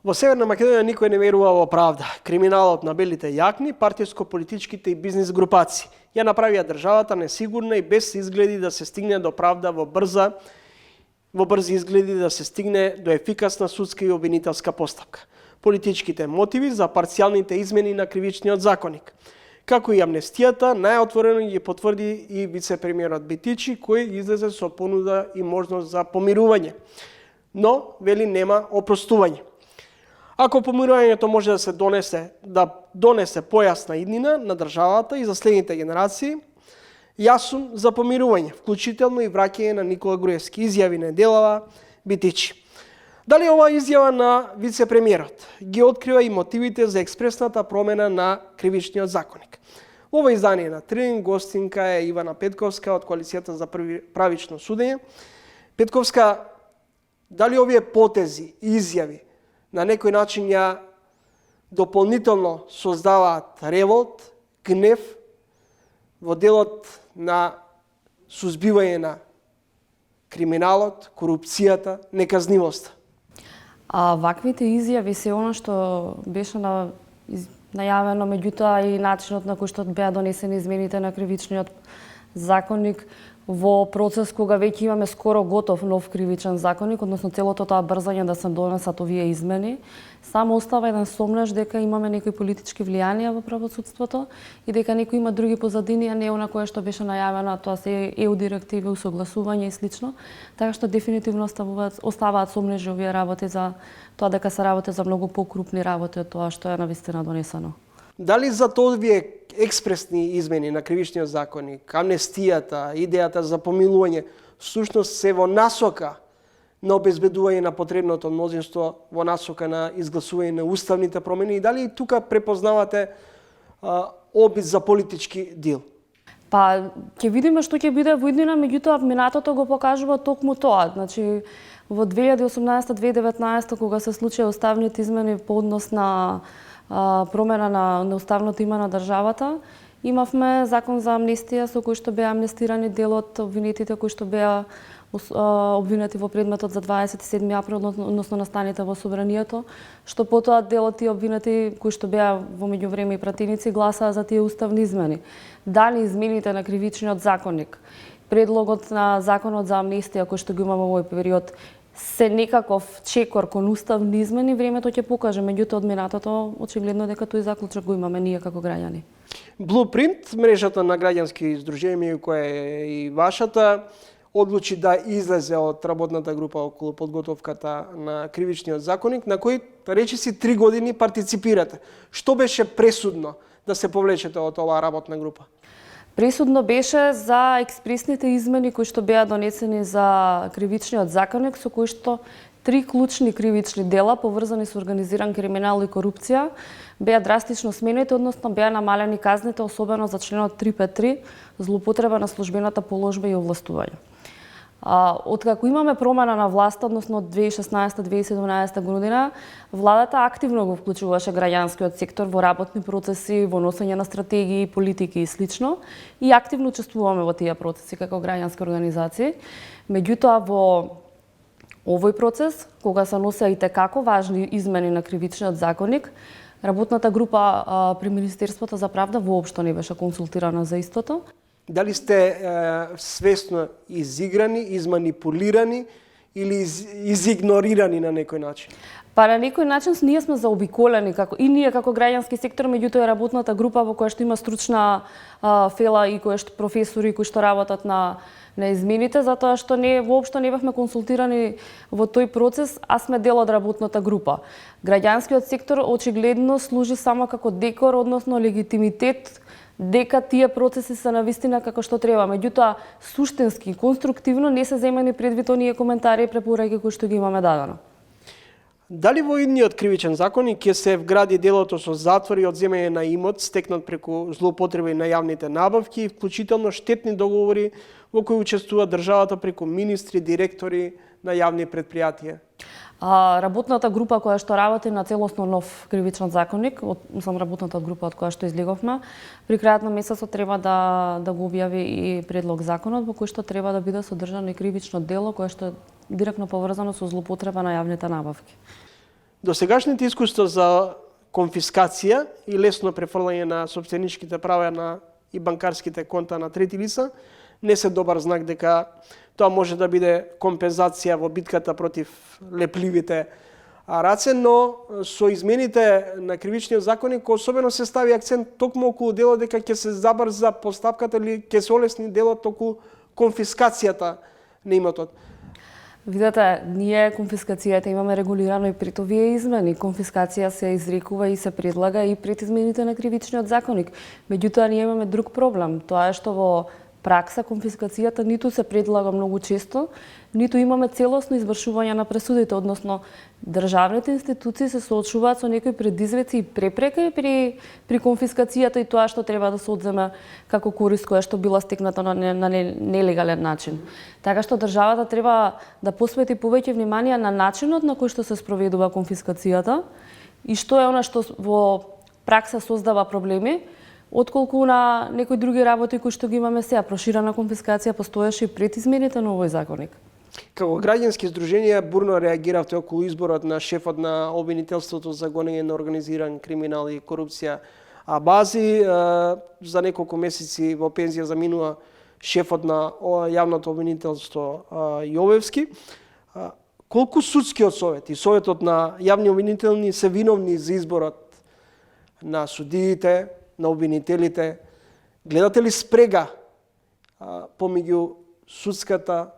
Во Северна Македонија никој не верува во правда. Криминалот на белите јакни, партиско-политичките и бизнис групации ја направија државата несигурна и без изгледи да се стигне до правда во брзи изгледи да се стигне до ефикасна судска и обвинителска постапка. Политичките мотиви за парцијалните измени на кривичниот законник, како и амнестијата, најотворено ги потврди и вице-премиерот Битичи, кој излезе со понуда и можност за помирување. Но, вели, нема опростување. Ако помирувањето може да донесе појасна иднина на државата и за следните генерации, јас сум за помирување, вклучително и враќање на Никола Груевски, изјави Неделава Битичи. Дали оваа изјава на вице-премиерот ги открива и мотивите за експресната промена на кривичниот законник? Во ова издание на Трин гостинка е Ивана Петковска од Коалицијата за правично судење. Петковска, дали овие потези и изјави на некој начин ја дополнително создаваат револт, гнев во делот на сузбивање на криминалот, корупцијата, неказнивоста? Ваквите изјави се она што беше најавено, меѓутоа и начинот на кој што беа донесени измените на кривичниот законник во процес кога веќе имаме скоро готов нов кривичен законник, односно целото тоа брзање да се донесат овие измени, само остава еден сомнеж дека имаме некои политички влијанија во правосудството и дека некои има други позадини, а не она кое што беше најавено, тоа се ЕУ директиви, усогласување и слично. Така што дефинитивно оставаат сомнежи овие работи за тоа дека се работи за многу покрупни работи од тоа што е навистина донесено. Дали за овие експресни измени на кривичниот законник, амнестијата, идејата за помилување, всушност се во насока на обезбедување на потребното мнозинство, во насока на изгласување на уставните промени, и дали и тука препознавате обид за политички дил? Па, ќе видиме што ќе биде во иднина, меѓутоа минатото го покажува токму тоа. Значи, во 2018-2019, кога се случија уставните измени по однос на промена на уставното име на државата, имавме закон за амнестија со кој што беа амнестирани дел од обвинетите кои што беа обвинети во предметот за 27 април, односно настаните во собранието, што потоа дел од тие обвинети кои што беа во меѓувреме и пратеници гласаа за тие уставни измени. Дали измените на кривичниот законник, предлогот на законот за амнестија кој што го имаме во овој период, се некаков чекор кон уставни измени, времето ќе покаже, меѓутоа од минатото очигледно дека тој заклучок го имаме ние како граѓани. Blueprint, мрежата на граѓански издруженија која е и вашата, одлучи да излезе од работната група околу подготовката на кривичниот законник, на кој речиси 3 години партиципирате. Што беше пресудно да се повлечете од оваа работна група? Пресудно беше за експресните измени кои што беа донесени за кривичниот законник, со кои што 3 клучни кривични дела поврзани со организиран криминал и корупција беа драстично сменети, односно беа намалени казните, особено за членот 353 злоупотреба на службената положба и овластување. Откако имаме промена на власта, односно од 2016-2017 година, владата активно го вклучуваше граѓанскиот сектор во работни процеси, во носење на стратегии, политики и слично, и активно учествуваме во тие процеси како граѓански организации. Меѓутоа, во овој процес, кога се носеа и текако важни измени на кривичниот законник, работната група при Министерството за правда воопшто не беше консултирана за истото. Дали сте свесно изиграни, изманипулирани или изигнорирани на некој начин? Па на некој начин ние сме заобиколени и ние како граѓански сектор, меѓутоа работната група во која што има стручна фела и која што професори кои што работат на измените, затоа што воопшто не бевме консултирани во тој процес, а сме дел од работната група. Граѓанскиот сектор очигледно служи само како декор, односно легитимитет дека тие процеси се навистина како што треба. Меѓутоа, суштински, конструктивно не се земени предвид оние коментари и препораки кои што ги имаме дадено. Дали во идниот кривичен законник ќе се вгради делото со затвор и одземање на имот стекнат преку злоупотреби на јавните набавки, вклучително штетни договори во кои учествува државата преку министри, директори на јавни предпријатија? Работната група која што работи на целосно нов кривичен законник, работната група од која што излеговме, при крајот на месецот треба да го објави и предлог законот во кој што треба да биде содржано и кривично дело кое што е директно поврзано со злоупотреба на јавните набавки. Досегашните искуства за конфискација и лесно префрлање на собственичките права и банкарските конта на трети лица не се добар знак дека тоа може да биде компензација во битката против лепливите раце, но со измените на кривичниот законник особено се стави акцент токму околу делот дека ќе се забрза постапката или ќе се олесни делот околу конфискацијата на имотот. Видете, ние конфискацијата имаме регулирано и пред овие измени. Конфискација се изрекува и се предлага и пред измените на кривичниот законник. Меѓутоа, ние имаме друг проблем. Тоа е што во пракса конфискацијата ниту се предлага многу често, ниту имаме целосно извршување на пресудите, односно државните институции се соочуваат со некои предизвици и препреки при конфискацијата и тоа што треба да се одземе како корист која што била стекната на нелегален начин. Така што државата треба да посвети повеќе внимание на начинот на кој што се спроведува конфискацијата и што е она што во пракса создава проблеми, отколку на некои други работи кои што ги имаме сега. Проширена конфискација постоеше и пред измените на овој законник. Како граѓански здруженија бурно реагиравте околу изборот на шефот на обвинителството за гонење на организиран криминал и корупција Абази. За неколку месеци во пензија заминува шефот на јавното обвинителство Јовевски. Колку судскиот совет и советот на јавни обвинителни се виновни за изборот на судиите, на обвинителите? Гледате ли спрега помеѓу судската,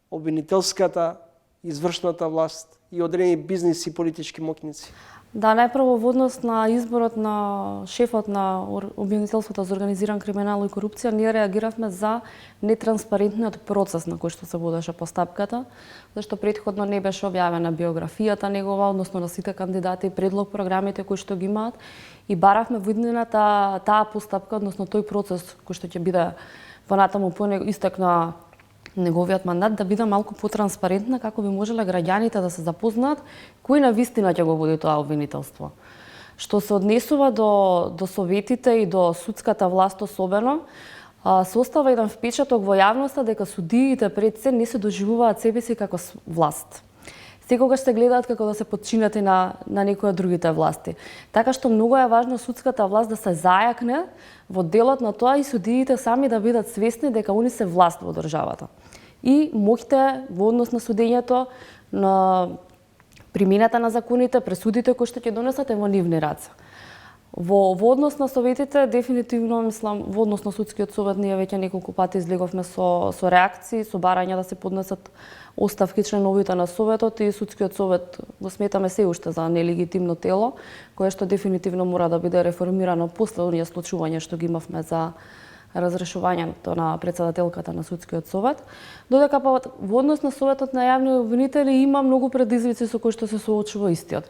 обвинителската, извршната власт и одредени бизнис и политички моќници? Да, најпрво во однос на изборот на шефот на обвинителството за организиран криминал и корупција, ние реагиравме за нетранспарентниот процес на кој што се водеше постапката, зашто претходно не беше објавена биографијата негова, односно на сите кандидати, предлог програмите кои што ги имаат, и баравме во иднината таа постапка, односно тој процес кој што ќе биде понатаму по истек на неговиот мандат, да биде малку потранспарентна, како би можеле граѓаните да се запознаат кој на вистина ќе го води тоа обвинителство. Што се однесува до советите и до судската власт особено, се остава еден впечаток во јавноста дека судиите пред се не се доживуваат себе си како власт. Секогаш се гледаат како да се подчинети на некои од другите власти. Така што многу е важно судската власт да се зајакне во делот на тоа и судиите сами да бидат свесни дека они се власт во државата. И моќте во однос на судењето, на примената на законите, пресудите кои што ќе донесат е во нивни раце. Во однос на советите, дефинитивно, мислам, во однос на судскиот совет, ние веќе неколку пати излеговме со реакции, со барања да се поднесат оставки членовите на советот, и судскиот совет го сметаме се уште за нелегитимно тело, кое што дефинитивно мора да биде реформирано после оние случувања што ги имавме за разрешувањето на председателката на судскиот совет, додека во однос на советот на јавни обвинители има многу предизвици со кои што се соочува истиот.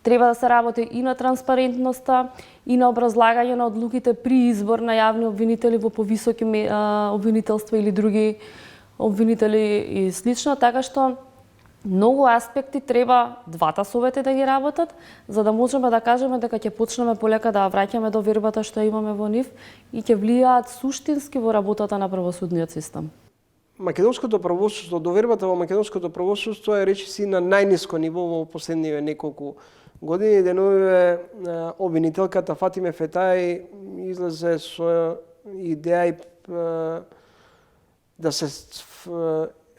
Треба да се работи и на транспарентноста, и на образлагање на одлуките при избор на јавни обвинители во повисоки обвинителства или други обвинители и слично, така што многу аспекти треба двата совети да ги работат, за да можеме да кажеме дека ќе почнеме полека да враќаме довербата што имаме во нив и ќе влијаат суштински во работата на правосудниот систем. Македонското правосудство, довербата во македонското правосудство е речиси на најниско ниво во последниве неколку години. Деновиве обвинителката Фатиме Фетај излезе со идеја да се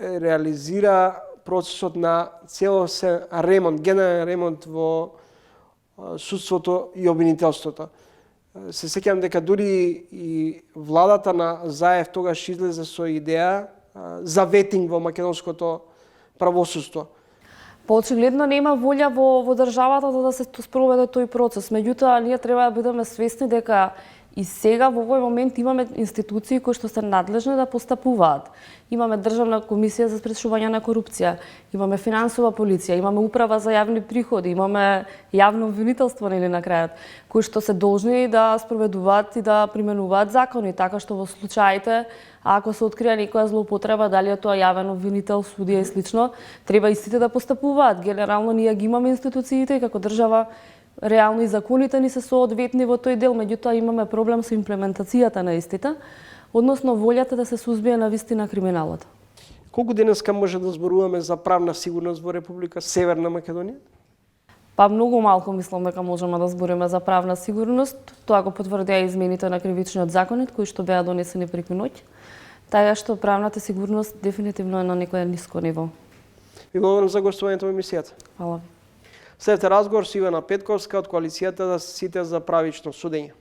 реализира процесот на целосен ремонт, генерален ремонт во судството и обвинителството. Се сеќавам дека дури и владата на Заев тогаш излезе со идеја за ветинг во македонското правосудство. Очигледно нема волја во државата да се спроведе тој процес. Меѓутоа, ние треба да бидеме свесни дека и сега во овој момент имаме институции кои што се надлежни да постапуваат. Имаме Државна комисија за спречување на корупција, имаме финансова полиција, имаме управа за јавни приходи, имаме јавно обвинителство нели на крајот, кои што се должни да спроведуваат и да применуваат закони, така што во случаите ако се открие некоја злоупотреба, дали е тоа јавен обвинител, судија и слично, треба истите да постапуваат. Генерално ние ги имаме институциите и како држава реално и законите ни се соодветни во тој дел, меѓутоа имаме проблем со имплементацијата на истите, односно волјата да се сузбие на вистина криминалот. Колку денеска може да зборуваме за правна сигурност во Република Северна Македонија? Па многу малку мислам дека можеме да збориме за правна сигурност. Тоа го потврдија измените на кривичниот законник кои што беа донесени преку ноќ. Така што правната сигурност дефинитивно е на некое ниско ниво. Ви благодарам за гостувањето во емисијата. Фала ви. Следете разговор со Ивана Петковска од коалицијата за сите за правично судење.